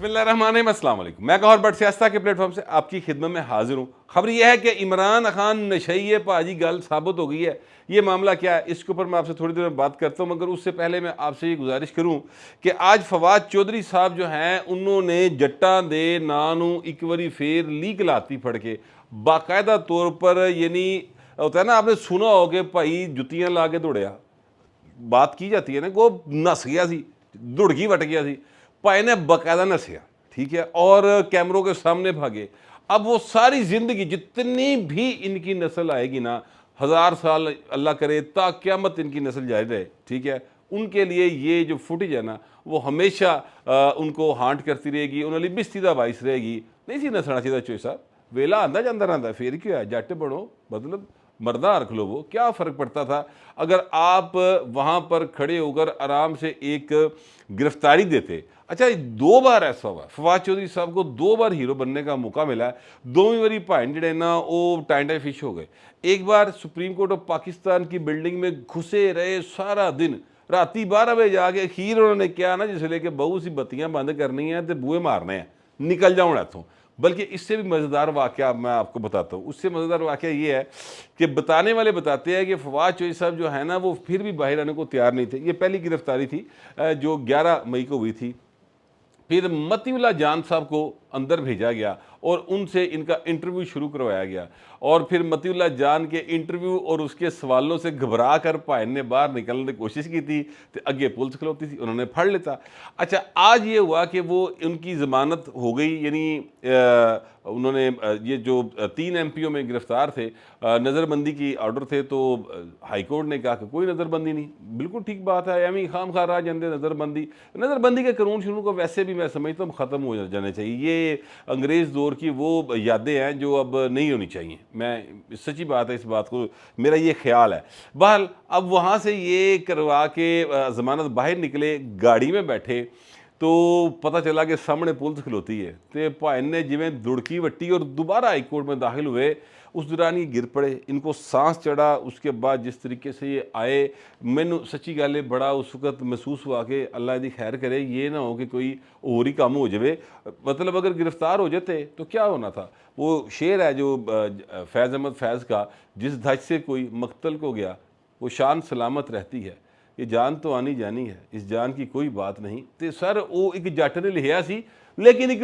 بسم اللہ الرحمن الرحیم، السلام علیکم۔ میں گوہر بٹ سیاستہ کے پلیٹ فارم سے آپ کی خدمت میں حاضر ہوں۔ خبر یہ ہے کہ عمران خان نشئی پاجی گل ثابت ہو گئی ہے۔ یہ معاملہ کیا ہے اس کے اوپر میں آپ سے تھوڑی دیر میں بات کرتا ہوں، مگر اس سے پہلے میں آپ سے یہ گزارش کروں کہ آج فواد چودھری صاحب جو ہیں انہوں نے جٹاں دے نانوں ایک واری پھر لیک لاتی پڑھ کے باقاعدہ طور پر، یعنی ہوتا ہے نا، آپ نے سنا ہو کہ بھائی جتیاں لا کے دوڑیا، بات کی جاتی ہے نا، وہ نس گیا سی، دڑکی وٹ گیا سی، بھائی نے باقاعدہ نسیا، ٹھیک ہے، اور کیمروں کے سامنے بھاگے۔ اب وہ ساری زندگی جتنی بھی ان کی نسل آئے گی نا، 1000 سال اللہ کرے تا قیامت ان کی نسل جاری رہے، ٹھیک ہے، ان کے لیے یہ جو فوٹیج ہے نا وہ ہمیشہ ان کو ہانٹ کرتی رہے گی، انہوں نے بستی دا باعث رہے گی۔ نہیں سی نسنا چاہیے چوئی صاحب، ویلا آندا جاندہ رہندا، پھر کیا ہے، جٹ بنو، مطلب مردہ رکھ لو، وہ کیا فرق پڑتا تھا اگر آپ وہاں پر کھڑے ہو کر آرام سے ایک گرفتاری دیتے۔ اچھا، 2 بار ایسا ہوا فواد چودھری صاحب کو، 2 بار ہیرو بننے کا موقع ملا ہے، دوویں واری بھائن جڑے نا وہ ٹائنڈا فش ہو گئے۔ ایک بار سپریم کورٹ آف پاکستان کی بلڈنگ میں گھسے رہے سارا دن، راتی 12 بجے جا کے اخیر انہوں نے کیا نا، جس لے کہ بہو سی بتیاں بند کرنی ہیں تو بوئے مارنے ہیں، نکل جاؤں اتوں۔ بلکہ اس سے بھی مزیدار واقعہ میں آپ کو بتاتا ہوں، اس سے مزیدار واقعہ یہ ہے کہ بتانے والے بتاتے ہیں کہ فواد چودھری صاحب جو ہے نا وہ پھر بھی باہر آنے کو تیار نہیں تھے۔ یہ پہلی گرفتاری تھی جو 11 مئی کو ہوئی تھی۔ پھر متی اللہ جان صاحب کو اندر بھیجا گیا اور ان سے ان کا انٹرویو شروع کروایا گیا، اور پھر متی اللہ جان کے انٹرویو اور اس کے سوالوں سے گھبرا کر پائن نے باہر نکلنے کی کوشش کی تھی تو اگے پولیس کھلوتی تھی، انہوں نے پھڑ لیتا۔ اچھا، آج یہ ہوا کہ وہ ان کی ضمانت ہو گئی، یعنی انہوں نے یہ جو 3 ایم پیوں میں گرفتار تھے، نظر بندی کی آرڈر تھے، تو ہائی کورٹ نے کہا کہ کوئی نظر بندی نہیں۔ بالکل ٹھیک بات ہے، ایمی خام خواہ راہ جندے نظر بندی کے قانون شروع کو ویسے بھی میں سمجھتا ہوں ختم ہو جانے چاہیے۔ یہ انگریز دور کی وہ یادیں ہیں جو اب نہیں ہونی چاہیے، میں سچی بات ہے، اس بات کو میرا یہ خیال ہے۔ بہرحال اب وہاں سے یہ کروا کے ضمانت باہر نکلے، گاڑی میں بیٹھے تو پتہ چلا کہ سامنے پولیس کھلوتی ہے، تو بھائن نے جویں دڑکی وٹی اور دوبارہ ہائی کورٹ میں داخل ہوئے، اس دوران یہ گر پڑے، ان کو سانس چڑھا۔ اس کے بعد جس طریقے سے یہ آئے، مینوں سچی گل ہے بڑا اس وقت محسوس ہوا کہ اللہ دی خیر کرے، یہ نہ ہو کہ کوئی اور ہی کام ہو جائے۔ مطلب اگر گرفتار ہو جاتے تو کیا ہونا تھا؟ وہ شعر ہے جو فیض احمد فیض کا، جس دھج سے کوئی مقتل کو گیا وہ شان سلامت رہتی ہے، یہ جان تو آنی جانی ہے، اس جان کی کوئی بات نہیں۔ تو سر وہ ایک جٹ نے لکھیا سی، لیکن ایک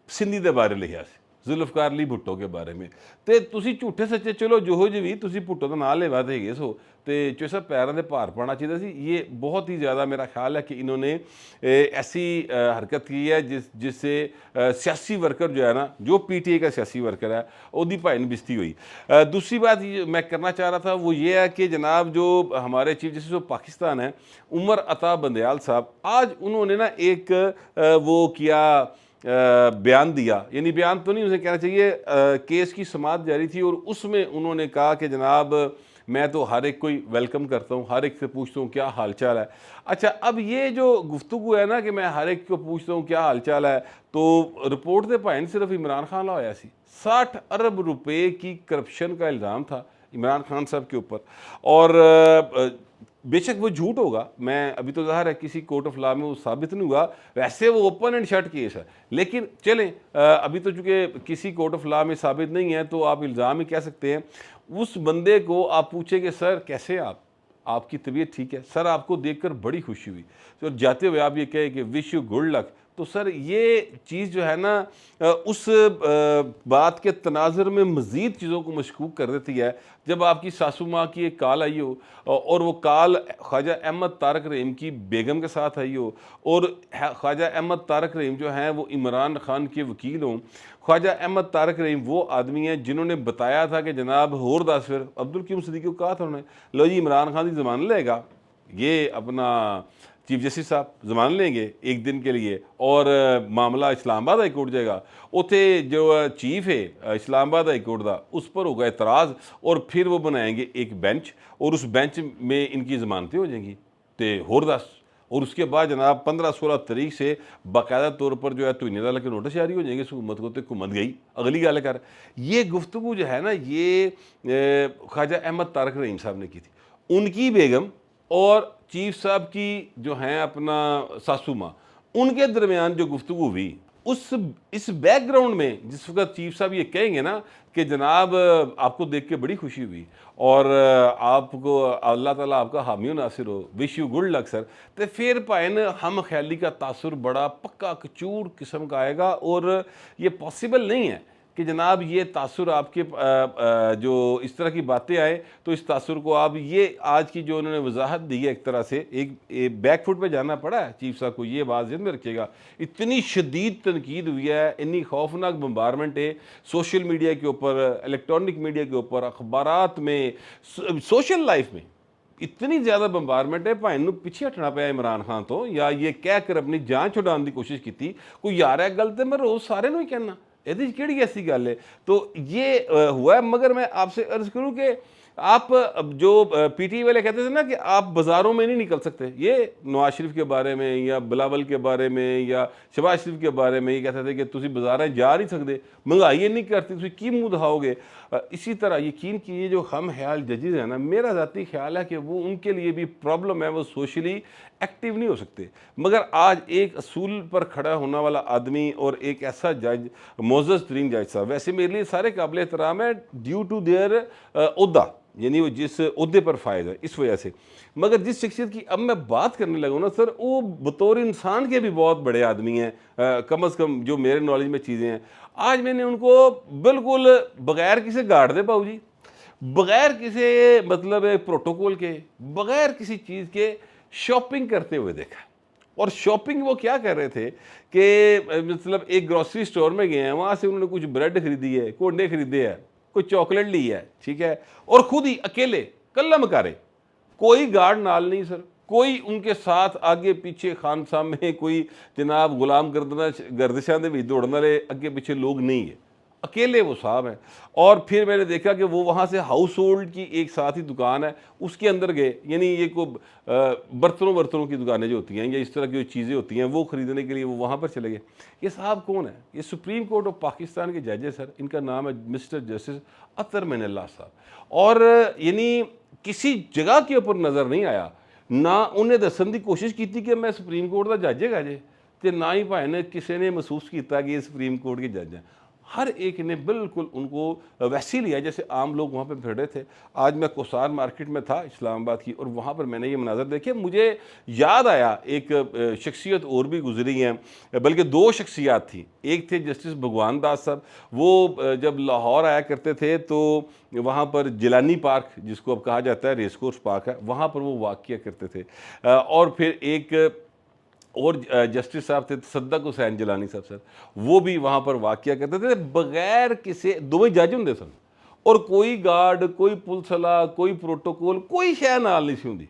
سندھی دے بارے لکھیا سی، ذوالفقار علی بھٹو کے بارے میں۔ تے تسی جھوٹے سچے چلو جو جی بھی، تسی بھٹو دا نام لیوا تے گے سو، تے جو سب پیروں دے بھار پانا چاہیے سی۔ یہ بہت ہی زیادہ میرا خیال ہے کہ انہوں نے ایسی حرکت کی ہے جس سے سیاسی ورکر جو ہے نا، جو پی ٹی اے کا سیاسی ورکر ہے، وہ دی بھائی بستی ہوئی۔ دوسری بات میں کرنا چاہ رہا تھا وہ یہ ہے کہ جناب جو ہمارے چیف جسٹس آف پاکستان ہیں عمر عطا بندیال صاحب، آج انہوں نے نا ایک وہ کیا بیان دیا، یعنی بیان تو نہیں اسے کہنا چاہیے، کیس کی سماعت جاری تھی اور اس میں انہوں نے کہا کہ جناب میں تو ہر ایک کوئی ویلکم کرتا ہوں، ہر ایک سے پوچھتا ہوں کیا حال چال ہے۔ اچھا، اب یہ جو گفتگو ہے نا کہ میں ہر ایک کو پوچھتا ہوں کیا حال چال ہے، تو رپورٹ دے بھائن صرف عمران خان لا ہویا سی، 60 ارب روپے کی کرپشن کا الزام تھا عمران خان صاحب کے اوپر، اور بے شک وہ جھوٹ ہوگا، میں ابھی تو ظاہر ہے کسی کورٹ آف لا میں وہ ثابت نہیں ہوا، ویسے وہ اوپن اینڈ شٹ کیس ہے، لیکن چلیں ابھی تو چونکہ کسی کورٹ آف لا میں ثابت نہیں ہے تو آپ الزام ہی کہہ سکتے ہیں۔ اس بندے کو آپ پوچھیں کہ سر کیسے آپ کی طبیعت ٹھیک ہے؟ سر آپ کو دیکھ کر بڑی خوشی ہوئی، تو جاتے ہوئے آپ یہ کہے کہ وش یو گڈ لک، تو سر یہ چیز جو ہے نا اس بات کے تناظر میں مزید چیزوں کو مشکوک کر دیتی ہے۔ جب آپ کی ساسو ماں کی ایک کال آئی ہو اور وہ کال خواجہ احمد طارق رحیم کی بیگم کے ساتھ آئی ہو، اور خواجہ احمد طارق رحیم جو ہیں وہ عمران خان کے وکیل ہوں، خواجہ احمد طارق رحیم وہ آدمی ہیں جنہوں نے بتایا تھا کہ جناب ہور دس پھر عبدالقیوم صدیقی کو کہا تھا انہوں نے، لو جی عمران خان کی زمان لے گا، یہ اپنا چیف جسٹس صاحب زمان لیں گے ایک دن کے لیے اور معاملہ اسلام آباد ہائی کورٹ جائے گا، اتنے جو چیف ہے اسلام آباد ہائی کورٹ دا اس پر ہوگا اعتراض، اور پھر وہ بنائیں گے ایک بینچ اور اس بینچ میں ان کی ضمانتیں ہو جائیں گی تے ہور دس، اور اس کے بعد جناب 15-16 تاریخ سے باقاعدہ طور پر جو ہے تو انہیں کے نوٹس جاری ہو جائیں گے، حکومت کو تو حکومت گئی اگلی گل کر۔ یہ گفتگو جو ہے نا یہ خواجہ احمد طارق رحیم صاحب نے کی تھی، ان کی بیگم اور چیف صاحب کی جو ہیں اپنا ساسو ماں، ان کے درمیان جو گفتگو ہوئی، اس بیک گراؤنڈ میں جس وقت چیف صاحب یہ کہیں گے نا کہ جناب آپ کو دیکھ کے بڑی خوشی ہوئی اور آپ کو اللہ تعالیٰ آپ کا حامی و ناصر ہو، وش یو گڈ لک سر، تو پھر پائن ہم خیالی کا تاثر بڑا پکا کچور قسم کا آئے گا، اور یہ پاسبل نہیں ہے کہ جناب یہ تاثر آپ کے جو اس طرح کی باتیں آئے تو اس تاثر کو آپ یہ آج کی جو انہوں نے وضاحت دی ہے ایک طرح سے ایک بیک فٹ پہ جانا پڑا ہے چیف صاحب کو، یہ بات ذہن میں رکھیے گا۔ اتنی شدید تنقید ہوئی ہے، اتنی خوفناک بمبارمنٹ ہے سوشل میڈیا کے اوپر، الیکٹرانک میڈیا کے اوپر، اخبارات میں، سوشل لائف میں اتنی زیادہ بمبارمنٹ ہے، بھائی نو پیچھے ہٹنا پیا عمران خان تو، یا یہ کہہ کر اپنی جان چھڑان دی کوشش کی تھی کوئی یار ہے گل تے میں روز سارے نو ہی کہنا یہ کیڑی ایسی گل ہے۔ تو یہ ہوا ہے، مگر میں آپ سے عرض کروں کہ آپ جو پی ٹی والے کہتے تھے نا کہ آپ بازاروں میں نہیں نکل سکتے، یہ نواز شریف کے بارے میں یا بلاول کے بارے میں یا شہباز شریف کے بارے میں یہ کہتے تھے کہ تسی بازاریں جا نہیں سکتے، مہنگائی نہیں کرتی، تسی کی منہ دکھاؤ گے۔ اسی طرح یقین کیجیے جو ہم خیال ججز ہیں نا، میرا ذاتی خیال ہے کہ وہ ان کے لیے بھی پرابلم ہے، وہ سوشلی ایکٹیو نہیں ہو سکتے، مگر آج ایک اصول پر کھڑا ہونے والا آدمی اور ایک ایسا جج، معزز ترین جج صاحب، ویسے میرے لیے سارے قابل احترام ہے ڈیو ٹو دیئر عہدہ، یعنی وہ جس عہدے پر فائز ہے اس وجہ سے، مگر جس شخصیت کی اب میں بات کرنے لگا ہوں نا سر، وہ بطور انسان کے بھی بہت بڑے آدمی ہیں، کم از کم جو میرے نالج میں چیزیں ہیں۔ آج میں نے ان کو بالکل بغیر کسی گارڈ دے باؤ جی، بغیر کسی مطلب پروٹوکول کے، بغیر کسی چیز کے شاپنگ کرتے ہوئے دیکھا، اور شاپنگ وہ کیا کر رہے تھے کہ مطلب ایک گروسری سٹور میں گئے ہیں، وہاں سے انہوں نے کچھ بریڈ خریدی ہے، کوئی انڈے خریدے ہیں، کوئی چاکلیٹ لی ہے، ٹھیک ہے، اور خود ہی اکیلے کلہ مکارے، کوئی گارڈ نال نہیں سر، کوئی ان کے ساتھ آگے پیچھے خان صاحب میں کوئی جناب غلام گردشاں دے بھی دوڑنے والے اگے پیچھے لوگ نہیں ہے، اکیلے وہ صاحب ہیں۔ اور پھر میں نے دیکھا کہ وہ وہاں سے ہاؤس ہولڈ کی ایک ساتھ ہی دکان ہے اس کے اندر گئے، یعنی یہ کوئی برتنوں کی دکانیں جو ہوتی ہیں یا اس طرح کی جو چیزیں ہوتی ہیں وہ خریدنے کے لیے وہ وہاں پر چلے گئے۔ یہ صاحب کون ہے؟ یہ سپریم کورٹ آف پاکستان کے جج ہے سر، ان کا نام ہے مسٹر جسٹس اطہر من اللہ صاحب، اور یعنی کسی جگہ کے اوپر نظر نہیں آیا، نہ انہیں دسن دی کوشش کی تھی کہ میں سپریم کورٹ کا جج ہے گا جی، تے نہ ہی بھائی نے کسی نے محسوس کیتا کہ یہ سپریم کورٹ کے جج ہیں، ہر ایک نے بالکل ان کو ویسے ہی لیا جیسے عام لوگ وہاں پہ پھر رہے تھے۔ آج میں کوسار مارکیٹ میں تھا اسلام آباد کی، اور وہاں پر میں نے یہ مناظر دیکھے، مجھے یاد آیا ایک شخصیت اور بھی گزری ہیں، بلکہ دو شخصیات تھیں، ایک تھے جسٹس بھگوان داس صاحب، وہ جب لاہور آیا کرتے تھے تو وہاں پر جیلانی پارک جس کو اب کہا جاتا ہے ریس کورس پارک ہے، وہاں پر وہ واک کیا کرتے تھے، اور پھر ایک اور جسٹس صاحب تھے تصدق حسین جیلانی صاحب سر، وہ بھی وہاں پر واقعہ کرتے تھے بغیر کسی، دو جج ہوں سن، اور کوئی گارڈ، کوئی پولیس والا، کوئی پروٹوکول، کوئی شے نال نہیں سی ہوندی،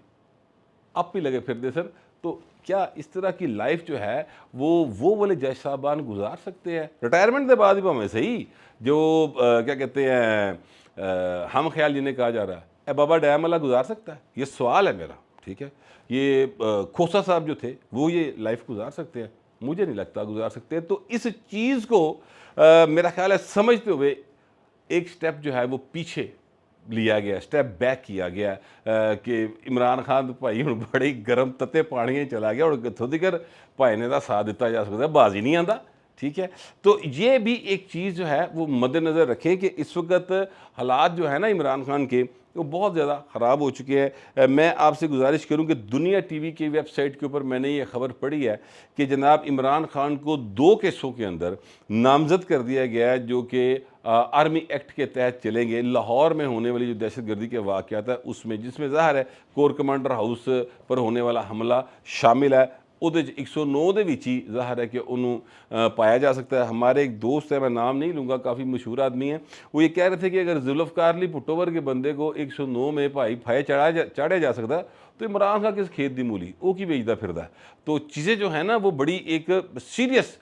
آپ ہی لگے پھر دے سر۔ تو کیا اس طرح کی لائف جو ہے وہ والے جج صاحبان گزار سکتے ہیں ریٹائرمنٹ کے بعد بھی؟ ہمیں صحیح جو کیا کہتے ہیں ہم خیال جنہیں کہا جا رہا ہے، اے بابا ڈیم والا گزار سکتا ہے؟ یہ سوال ہے میرا، ٹھیک ہے۔ یہ کھوسا صاحب جو تھے وہ یہ لائف گزار سکتے ہیں؟ مجھے نہیں لگتا گزار سکتے۔ تو اس چیز کو میرا خیال ہے سمجھتے ہوئے ایک سٹیپ جو ہے وہ پیچھے لیا گیا، سٹیپ بیک کیا گیا کہ عمران خان بھائی ہوں بڑے گرم تتے پانی چلا گیا، اور کتوں تکر بھائی نے دا ساتھ دیتا جا سکتا ہے، بازی نہیں آندا، ٹھیک ہے۔ تو یہ بھی ایک چیز جو ہے وہ مد نظر رکھیں کہ اس وقت حالات جو ہے نا عمران خان کے وہ بہت زیادہ خراب ہو چکے ہیں۔ میں آپ سے گزارش کروں کہ دنیا ٹی وی کی ویب سائٹ کے اوپر میں نے یہ خبر پڑھی ہے کہ جناب عمران خان کو 2 کیسوں کے اندر نامزد کر دیا گیا ہے جو کہ آرمی ایکٹ کے تحت چلیں گے، لاہور میں ہونے والی جو دہشت گردی کے واقعات ہے اس میں، جس میں ظاہر ہے کور کمانڈر ہاؤس پر ہونے والا حملہ شامل ہے، وہ 109 دے وچ ہی ظاہر ہے کہ انہوں پایا جا سکتا ہے۔ ہمارے ایک دوست ہے، میں نام نہیں لوں گا، کافی مشہور آدمی ہیں، وہ یہ کہہ رہے تھے کہ اگر ذوالفقار علی بھٹو ورگے بندے کو 109 میں بھائی پھائے چڑھا جا سکتا ہے تو عمران خان کس کھیت دی مولی وہ کی بیچتا پھردا ہے۔ تو چیزیں جو ہیں نا وہ بڑی ایک سیریس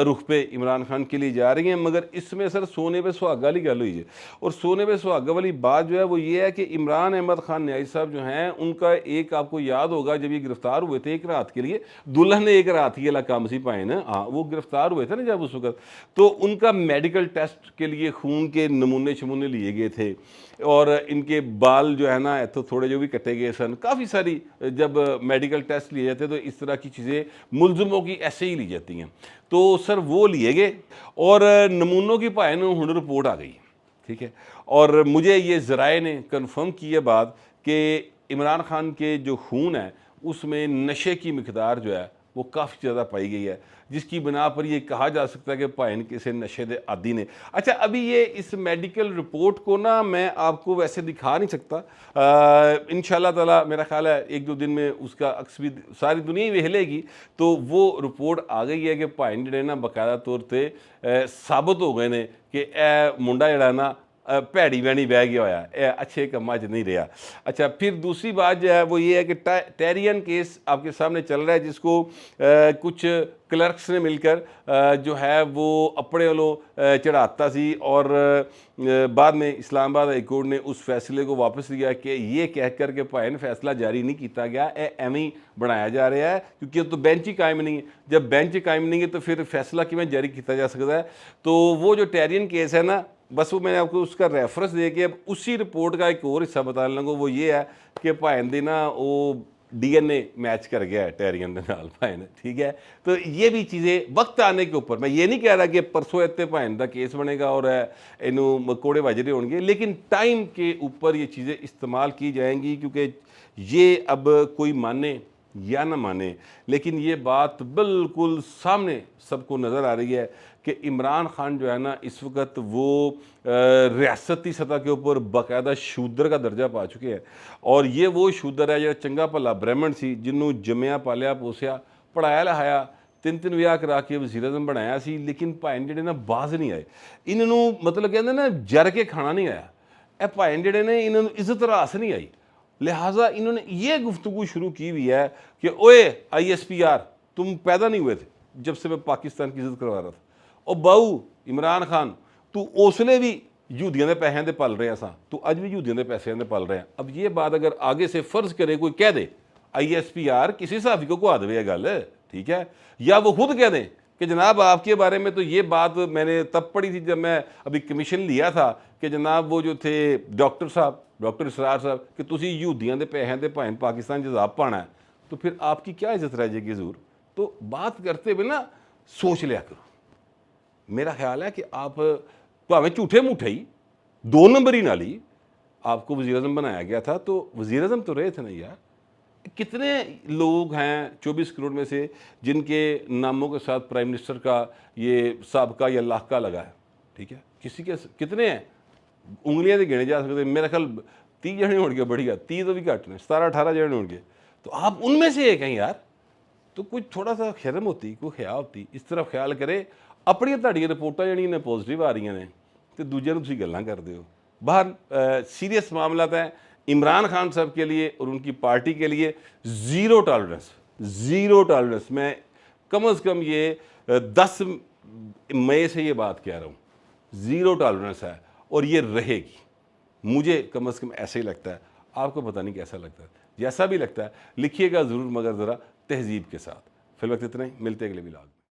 رخ پہ عمران خان کے لیے جا رہی ہیں، مگر اس میں سر سونے پہ سہاگا والی گل ہوئی ہے، اور سونے پہ سہاگا والی بات جو ہے وہ یہ ہے کہ عمران احمد خان نیازی صاحب جو ہیں ان کا ایک آپ کو یاد ہوگا جب یہ گرفتار ہوئے تھے ایک رات کے لیے، دلہن نے ایک رات کے کام سی پائے نا، ہاں وہ گرفتار ہوئے تھے نا جب اس وقت، تو ان کا میڈیکل ٹیسٹ کے لیے خون کے نمونے شمونے لیے گئے تھے، اور ان کے بال جو ہے نا تو تھوڑے جو بھی کٹے گئے سن، کافی ساری جب میڈیکل ٹیسٹ لیے جاتے ہیں تو اس طرح کی چیزیں ملزموں کی ایسے ہی لی جاتی ہیں، تو سر وہ لیے گئے اور نمونوں کی پائے نا ہن رپورٹ آ گئی، ٹھیک ہے، اور مجھے یہ ذرائع نے کنفرم کی ہے بات کہ عمران خان کے جو خون ہے اس میں نشے کی مقدار جو ہے وہ کافی زیادہ پائی گئی ہے، جس کی بنا پر یہ کہا جا سکتا ہے کہ پائن کسی نشے دے عادی نے۔ اچھا ابھی یہ اس میڈیکل رپورٹ کو نا میں آپ کو ویسے دکھا نہیں سکتا، انشاءاللہ تعالی میرا خیال ہے ایک دو دن میں اس کا عکس بھی ساری دنیا ہی وہلے گی، تو وہ رپورٹ آ گئی ہے کہ پائن جڑے نا باقاعدہ طور تے ثابت ہو گئے نے کہ اے منڈا جڑا نا پیڑی وینی بہ گیا ہوا ہے، اچھے کما چ نہیں رہا۔ اچھا پھر دوسری بات جو ہے وہ یہ ہے کہ ٹیرین کیس آپ کے سامنے چل رہا ہے، جس کو کچھ کلرکس نے مل کر جو ہے وہ اپنے والوں چڑھاتا سی، اور بعد میں اسلام آباد ہائی کورٹ نے اس فیصلے کو واپس لیا کہ یہ کہہ کر کہ پائن فیصلہ جاری نہیں کیتا گیا، ایویں ہی بنایا جا رہا ہے، کیونکہ تو بینچ ہی قائم نہیں ہے، جب بینچ قائم نہیں ہے تو پھر فیصلہ کیوں جاری کیتا جا سکتا ہے۔ تو وہ جو ٹیرین کیس ہے نا، بس وہ میں نے آپ کو اس کا ریفرنس دے کے اب اسی رپورٹ کا ایک اور حصہ بتانے لگا، وہ یہ ہے کہ پائن دی نا وہ ڈی این اے میچ کر گیا ہے ٹیرین دے نال پائن، ٹھیک ہے۔ تو یہ بھی چیزیں وقت آنے کے اوپر، میں یہ نہیں کہہ رہا کہ پرسوں اتے پائن دا کیس بنے گا اور اینو کوڑے واجرے ہون گے، لیکن ٹائم کے اوپر یہ چیزیں استعمال کی جائیں گی، کیونکہ یہ اب کوئی مانے یا نہ مانے لیکن یہ بات بالکل سامنے سب کو نظر آ رہی ہے کہ عمران خان جو ہے نا اس وقت وہ ریاستی سطح کے اوپر باقاعدہ شودر کا درجہ پا چکے ہیں، اور یہ وہ شودر ہے جو چنگا بھلا برہمن سی، جنہوں جمیا پالیا پوسیا پڑھایا لہایا، تین ویاہ کرا کے وزیر اعظم بنایا سی، لیکن پائن جڑے نا باز نہیں آئے، انہوں مطلب کہتے ہیں نا جر کے کھانا نہیں آیا، اے پائن جڑے نے انہوں عزت راس نہیں آئی، لہٰذا انہوں نے یہ گفتگو شروع کی ہوئی ہے کہ اوئے آئی ایس پی آر تم پیدا نہیں ہوئے تھے جب سے میں پاکستان کی عزت کروا رہا تھا، او باؤ عمران خان تو اسلے بھی یہودیاں دے پیسے دے پل رہے ہیں، تو اج بھی یہودیاں دے پیسے دے پل رہے ہیں۔ اب یہ بات اگر آگے سے فرض کرے کوئی کہہ دے آئی ایس پی آر کسی صحافی کو آ دے گل، ٹھیک ہے، یا وہ خود کہہ دیں کہ جناب آپ کے بارے میں تو یہ بات میں نے تب پڑھی تھی جب میں ابھی کمیشن لیا تھا کہ جناب وہ جو تھے ڈاکٹر صاحب، ڈاکٹر اسرار صاحب، کہ تسی یہودیاں دے پیسے دے پائن پاکستان جذاب پانا ہے، تو پھر آپ کی کیا عزت رہ جائے گی حضور؟ تو بات کرتے ہوئے نا سوچ لیا کرو۔ میرا خیال ہے کہ آپ ہمیں جھوٹے موٹے ہی 2 نمبر ہی نہ لی، آپ کو وزیر اعظم بنایا گیا تھا تو وزیر اعظم تو رہے تھے نا یار۔ کتنے لوگ ہیں 24 کروڑ میں سے جن کے ناموں کے ساتھ پرائم منسٹر کا یہ سابقہ یا لاحقہ لگا ہے، ٹھیک ہے، کسی کے کتنے ہیں انگلیاں سے گنے جا سکتے ہیں، میرا خیال 30 جنے ہو گے، بڑھیا 30 تو بھی گھٹ نے، 17-18 جنے ہو گے، تو آپ ان میں سے ایک ہیں یار، تو کچھ تھوڑا سا شرم ہوتی، کوئی خیال ہوتی، اس طرح خیال کرے۔ اپنی تہاڈیاں رپورٹاں جڑیاں نے پازیٹیو آ رہی ہیں تو دوجے نوں تسی گلاں کردے ہو۔ باہر سیریس معاملات ہیں عمران خان صاحب کے لیے اور ان کی پارٹی کے لیے، زیرو ٹالرنس، میں کم از کم یہ 10 مئی سے یہ بات کہہ رہا ہوں، زیرو ٹالرنس ہے اور یہ رہے گی، مجھے کم از کم ایسا ہی لگتا ہے، آپ کو پتہ نہیں کیسا لگتا ہے، جیسا بھی لگتا ہے لکھیے گا ضرور، مگر ذرا تہذیب کے ساتھ۔ فی الوقت اتنا ہی، ملتے اگلے ولاگ میں۔